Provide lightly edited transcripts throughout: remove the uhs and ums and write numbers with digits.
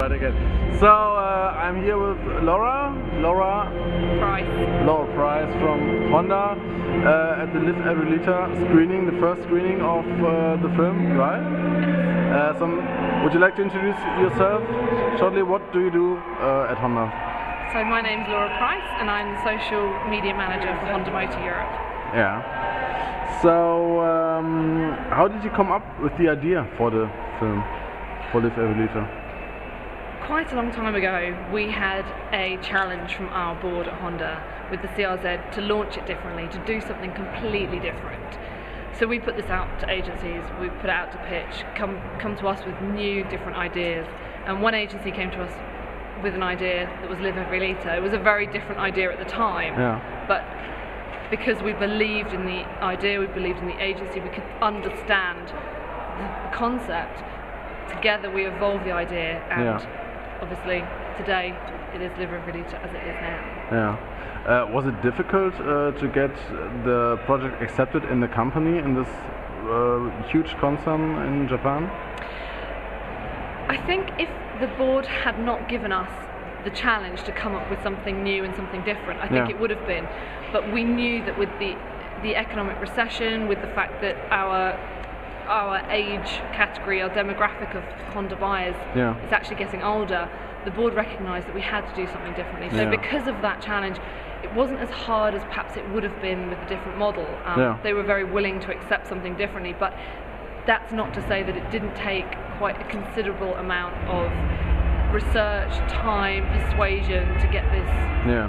Right again. So I'm here with Laura Price from Honda at the Live Every Liter screening, the first screening of the film, right? Would you like to introduce yourself shortly? What do you do at Honda? So my name's Laura Price and I'm the social media manager for Honda Motor Europe. Yeah. So how did you come up with the idea for the film, for Live Every Liter? Quite a long time ago, we had a challenge from our board at Honda with the CRZ to launch it differently, to do something completely different. So we put this out to agencies, we put it out to pitch, come to us with new, different ideas. And one agency came to us with an idea that was Live Every Liter. It was a very different idea at the time, but because we believed in the idea, we believed in the agency, we could understand the concept. Together we evolved the idea, and obviously today it is Live Every Liter as it is now. Was it difficult to get the project accepted in the company, in this huge concern in Japan? I think if the board had not given us the challenge to come up with something new and something different, I think it would have been. But we knew that with the economic recession, with the fact that our age category, our demographic of Honda buyers is actually getting older, the board recognised that we had to do something differently. So because of that challenge, it wasn't as hard as perhaps it would have been with a different model. They were very willing to accept something differently, but that's not to say that it didn't take quite a considerable amount of research, time, persuasion to get this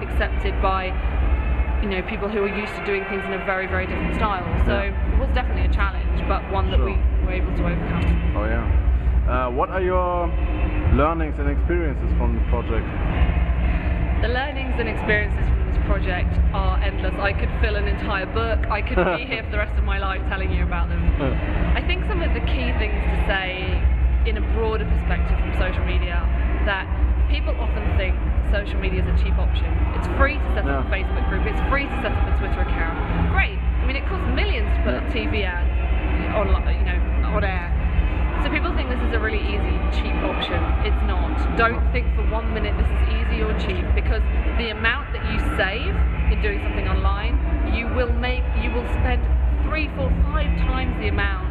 accepted by people who are used to doing things in a very, very different style. So it was definitely a challenge, but one that we were able to overcome. Oh yeah. What are your learnings and experiences from the project? The learnings and experiences from this project are endless. I could fill an entire book. I could be here for the rest of my life telling you about them. I think some of the key things to say in a broader perspective from social media, that people often think social media is a cheap option. It's free to set up a Facebook group, it's free to set up a Twitter account. Great, I mean it costs millions to put a TV ad on air. So people think this is a really easy, cheap option. It's not. Don't think for 1 minute this is easy or cheap, because the amount that you save in doing something online, you will spend 3, 4, 5 times the amount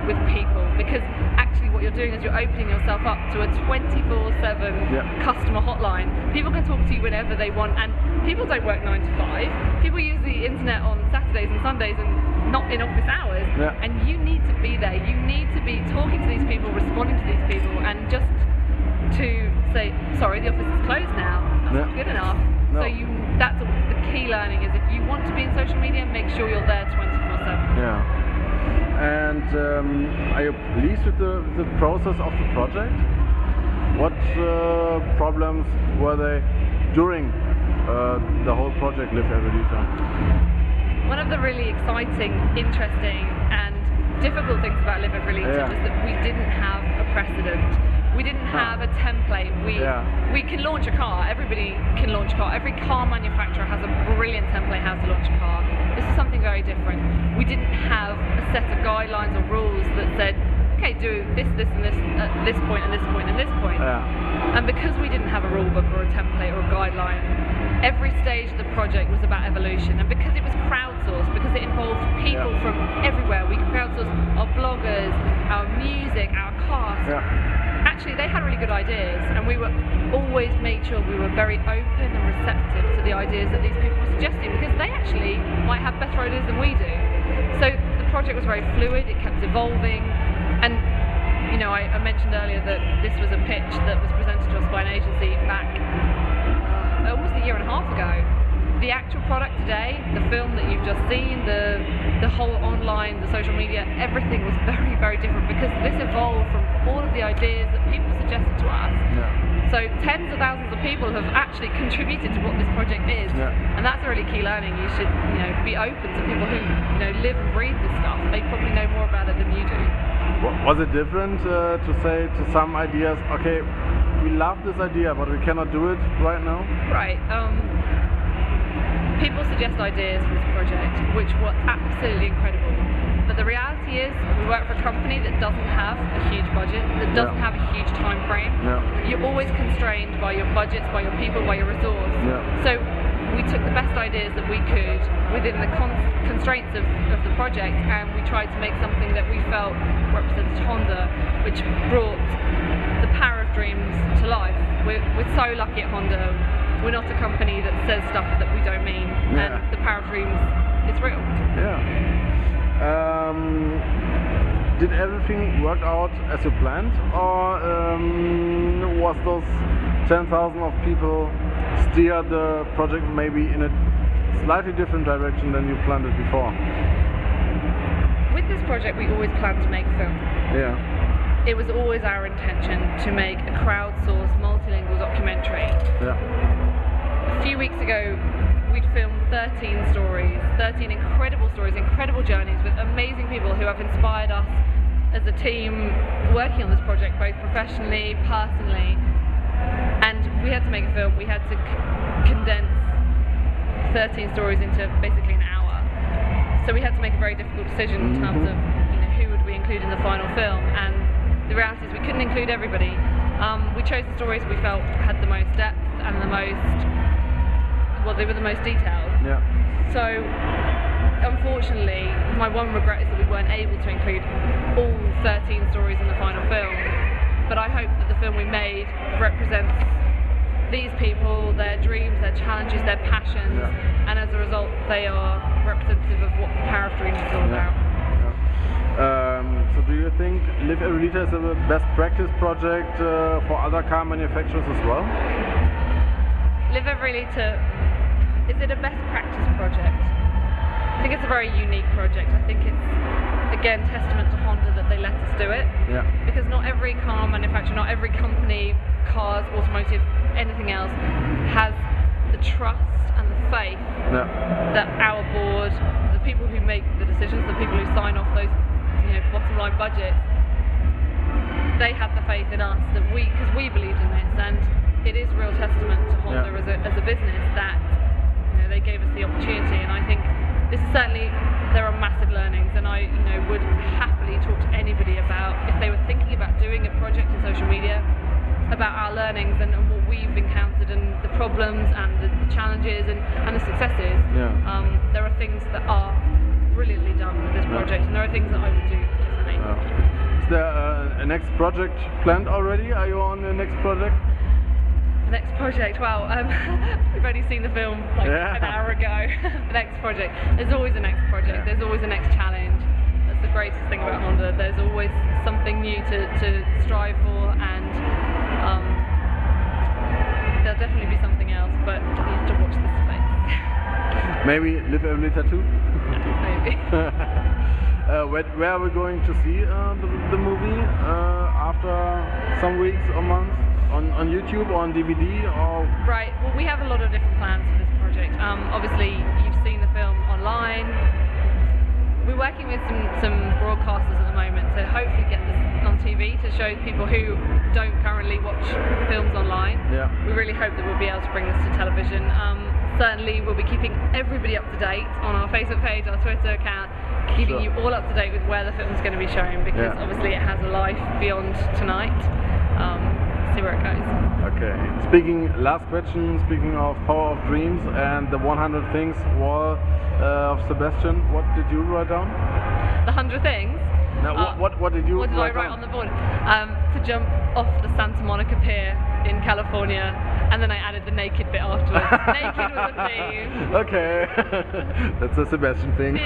with people, because actually what you're doing is you're opening yourself up to a 24/7 customer hotline. People can talk to you whenever they want, and people don't work 9 to 5. People use the internet on Saturdays and Sundays and not in office hours, and you need to be there. You need to be talking to these people, responding to these people, and just to say, sorry, the office is closed now, that's not good enough. So that's the key learning, is if you want to be in social media, make sure you're there 24/7. And are you pleased with the process of the project? What problems were there during the whole project Live Every Liter? One of the really exciting, interesting and difficult things about Live Every Liter was that we didn't have a precedent. We didn't have a template. We can launch a car. Everybody can launch a car. Every car manufacturer has a brilliant template how to launch a car. This is something very different. We didn't have a set of guidelines or rules that said, okay, do this, this and this at this point and this point and this point. And because we didn't have a rule book or a template or a guideline, every stage of the project was about evolution. And because it was crowdsourced, because it involved people from everywhere, we could crowdsource our bloggers, our music, our cast. Actually, they had really good ideas, and we were always made sure we were very open and receptive to the ideas that these people were suggesting, because they actually might have better ideas than we do. So the project was very fluid, it kept evolving, and I mentioned earlier that this was a pitch that was presented to us by an agency back almost a year and a half ago. The actual product today, the film that you've just seen, the whole online, the social media, everything was very, very different, because this evolved from all of the ideas that people suggested to us. So tens of thousands of people have actually contributed to what this project is, and that's a really key learning. You should be open to people who live and breathe this stuff. They probably know more about it than you do. Was it different to say to some ideas, okay, we love this idea, but we cannot do it right now? Right. People suggest ideas for this project which were absolutely incredible, But the reality is, we work for a company that doesn't have a huge budget, that doesn't have a huge time frame. You're always constrained by your budgets, by your people, by your resource. So we took the best ideas that we could within the constraints of the project, and we tried to make something that we felt represented Honda, which brought the power of dreams to life. We're so lucky at Honda. We're not a company that says stuff that we don't mean, and the power of dreams, it's real. Did everything work out as you planned, or was those 10,000 of people steer the project maybe in a slightly different direction than you planned it before? With this project, we always planned to make film. It was always our intention to make a crowdsourced, multilingual documentary. A few weeks ago, we'd filmed 13 stories, 13 incredible stories, incredible journeys with amazing people who have inspired us as a team working on this project, both professionally, personally. And we had to make a film. We had to condense 13 stories into basically an hour. So we had to make a very difficult decision in terms of who would we include in the final film. And the reality is we couldn't include everybody. We chose the stories we felt had the most depth and the most, well, they were the most detailed. So unfortunately, my one regret is that we weren't able to include all 13 stories in the final film. But I hope that the film we made represents these people, their dreams, their challenges, their passions, and as a result they are representative of what the power of dreams is all about. So do you think Live Every Liter is a best practice project for other car manufacturers as well? Live Every Liter, is it a best practice project? I think it's a very unique project. I think it's, again, testament to Honda that they let us do it. Because not every car manufacturer, not every company, cars, automotive, anything else, has the trust and the faith that our board, the people who make the decisions, the people who sign off those bottom line budgets, they had the faith in us that because we believed in this, and it is a real testament to Honda as a business that they gave us the opportunity. And I think this is certainly, there are massive learnings, and I would happily talk to anybody about, if they were thinking about doing a project in social media, about our learnings and what we've encountered and the problems and the challenges and the successes. There are things that are brilliantly done with this project, and there are things that I would do differently. Is there a next project planned already? Are you on the next project? Next project, well, we've only seen the film like an hour ago. The next project, there's always a next project, there's always a next challenge. That's the greatest thing about Honda. There's always something new to strive for, and there'll definitely be something else, but you have to watch this space. Maybe Live Every Liter 2? Maybe. Where are we going to see the movie after some weeks or months? On YouTube or on DVD or? Right, well, we have a lot of different plans for this project. Obviously, you've seen the film online. We're working with some broadcasters at the moment to hopefully get this on TV to show people who don't currently watch films online. We really hope that we'll be able to bring this to television. Certainly, we'll be keeping everybody up to date on our Facebook page, our Twitter account, keeping you all up to date with where the film's going to be shown, because obviously it has a life beyond tonight. See where it goes. Okay. Last question, speaking of Power of Dreams and the 100 Things wall of Sebastian, what did you write down? The 100 Things? No, what did you What did I write on the board? To jump off the Santa Monica Pier in California, and then I added the naked bit afterwards. Naked was a theme. Okay. That's a Sebastian thing.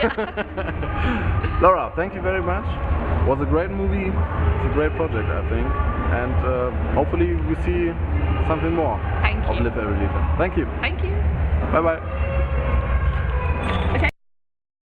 Laura, thank you very much. It was a great movie. It's a great project, I think. And hopefully we see something more of Live Every Liter. Thank you. Thank you. Bye bye.